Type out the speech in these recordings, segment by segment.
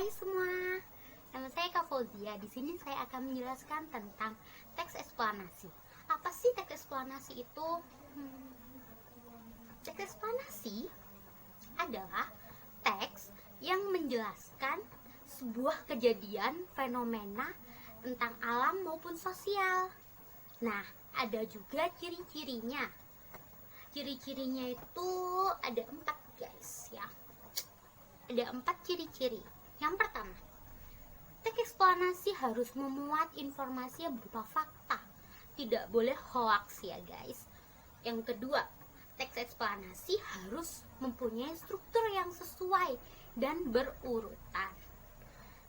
Hai semua, nama saya Kak Fauzia. Di sini saya akan menjelaskan tentang teks eksplanasi. Apa sih teks eksplanasi itu? Teks eksplanasi adalah teks yang menjelaskan sebuah kejadian, fenomena tentang alam maupun sosial. Nah, ada juga ciri-cirinya. Ciri-cirinya itu ada 4 guys ya. Ada 4 ciri-ciri. Yang pertama, teks eksplanasi harus memuat informasi yang berupa fakta. Tidak boleh hoax ya guys. Yang kedua, teks eksplanasi harus mempunyai struktur yang sesuai dan berurutan.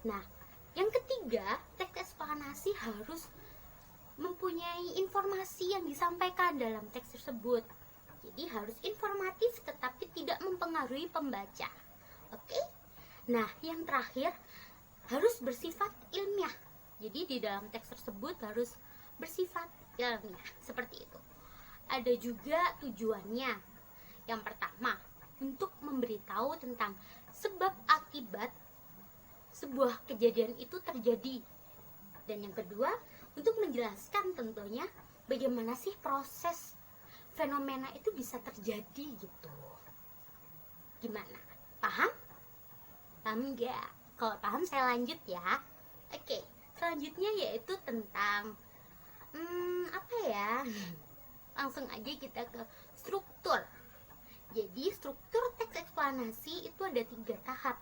Nah, yang ketiga, teks eksplanasi harus mempunyai informasi yang disampaikan dalam teks tersebut. Jadi harus informatif tetapi tidak mempengaruhi pembaca. Oke? Nah, yang terakhir harus bersifat ilmiah. Jadi di dalam teks tersebut harus bersifat ilmiah, seperti itu. Ada juga tujuannya. Yang pertama, untuk memberitahu tentang sebab akibat sebuah kejadian itu terjadi. Dan yang kedua, untuk menjelaskan tentunya bagaimana sih proses fenomena itu bisa terjadi gitu. Gimana? Paham? Paham nggak? Kalau paham saya lanjut ya. Oke, selanjutnya yaitu tentang apa ya? Langsung aja kita ke struktur. Jadi struktur teks eksplanasi itu ada 3 tahap.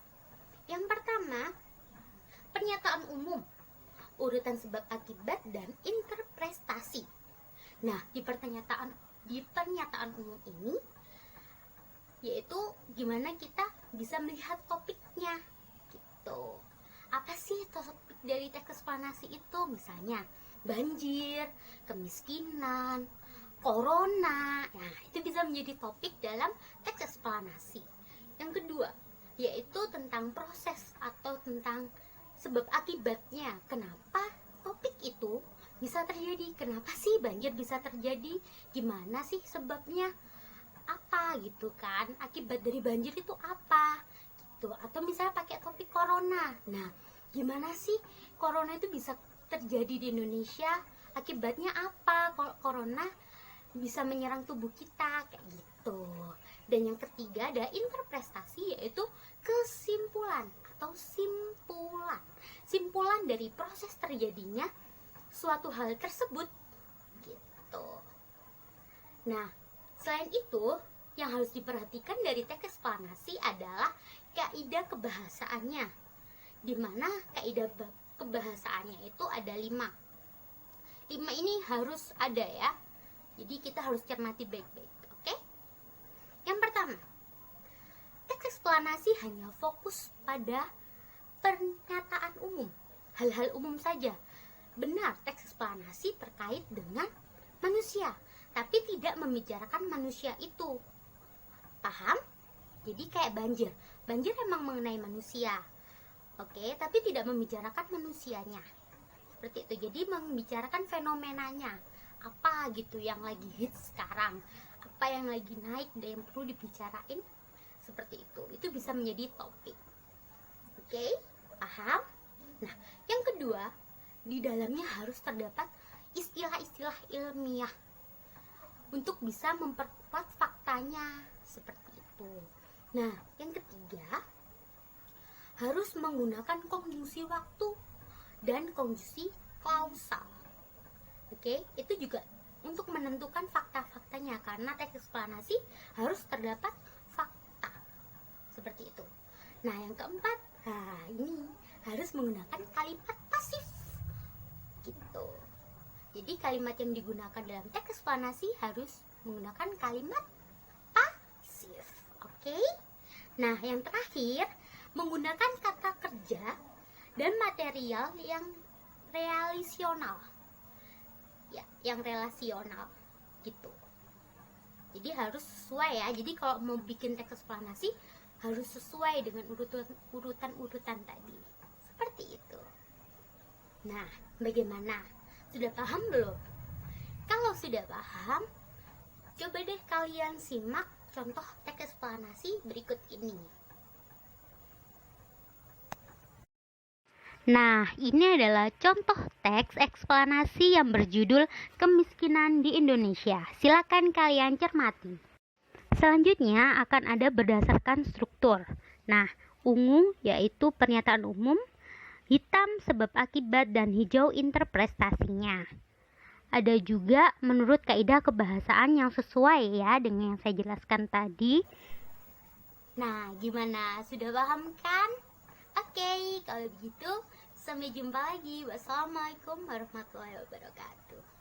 Yang pertama, pernyataan umum, urutan sebab akibat dan interpretasi. Nah, di pernyataan umum ini yaitu gimana kita bisa melihat topiknya gitu. Apa sih topik dari teks eksplanasi itu? Misalnya banjir, kemiskinan, corona. Nah, itu bisa menjadi topik dalam teks eksplanasi. Yang kedua, yaitu tentang proses atau tentang sebab akibatnya. Kenapa topik itu bisa terjadi? Kenapa sih banjir bisa terjadi? Gimana sih sebabnya? Apa gitu kan, akibat dari banjir itu apa gitu. Atau misalnya pakai topik corona. Nah, gimana sih corona itu bisa terjadi di Indonesia, akibatnya apa kalau corona bisa menyerang tubuh kita, kayak gitu. Dan yang ketiga ada interpretasi, yaitu kesimpulan atau simpulan dari proses terjadinya suatu hal tersebut gitu. Nah, selain itu, yang harus diperhatikan dari teks eksplanasi adalah kaidah kebahasaannya. Di mana kaidah kebahasaannya itu ada 5. 5 ini harus ada ya. Jadi kita harus cermati baik-baik, oke? Yang pertama, teks eksplanasi hanya fokus pada pernyataan umum, hal-hal umum saja. Benar, teks eksplanasi terkait dengan manusia, tapi tidak membicarakan manusia itu. Paham? Jadi kayak banjir. Banjir memang mengenai manusia. Oke, tapi tidak membicarakan manusianya. Seperti itu. Jadi membicarakan fenomenanya. Apa gitu yang lagi hits sekarang? Apa yang lagi naik dan yang perlu dibicarain? Seperti itu. Itu bisa menjadi topik. Oke? Paham? Nah, yang kedua, di dalamnya harus terdapat istilah-istilah ilmiah untuk bisa memperkuat faktanya, seperti itu. Nah, yang ketiga, harus menggunakan konjungsi waktu dan konjungsi klausal. Oke, itu juga untuk menentukan fakta-faktanya, karena teks eksplanasi harus terdapat fakta, seperti itu. Nah, yang keempat, ini harus menggunakan kalimat pasif gitu. Jadi kalimat yang digunakan dalam teks eksplanasi harus menggunakan kalimat pasif. Oke? Nah, yang terakhir, menggunakan kata kerja dan material yang relasional. Ya, yang relasional gitu. Jadi harus sesuai ya. Jadi kalau mau bikin teks eksplanasi harus sesuai dengan urutan-urutan tadi. Seperti itu. Nah, bagaimana? Sudah paham belum? Kalau sudah paham, coba deh kalian simak contoh teks eksplanasi berikut ini. Nah, ini adalah contoh teks eksplanasi yang berjudul Kemiskinan di Indonesia. Silakan kalian cermati. Selanjutnya akan ada berdasarkan struktur. Nah, ungu yaitu pernyataan umum, hitam sebab akibat, dan hijau interpretasinya. Ada juga menurut kaidah kebahasaan yang sesuai ya dengan yang saya jelaskan tadi. Nah, gimana? Sudah paham kan? Oke, kalau begitu sampai jumpa lagi. Wassalamualaikum warahmatullahi wabarakatuh.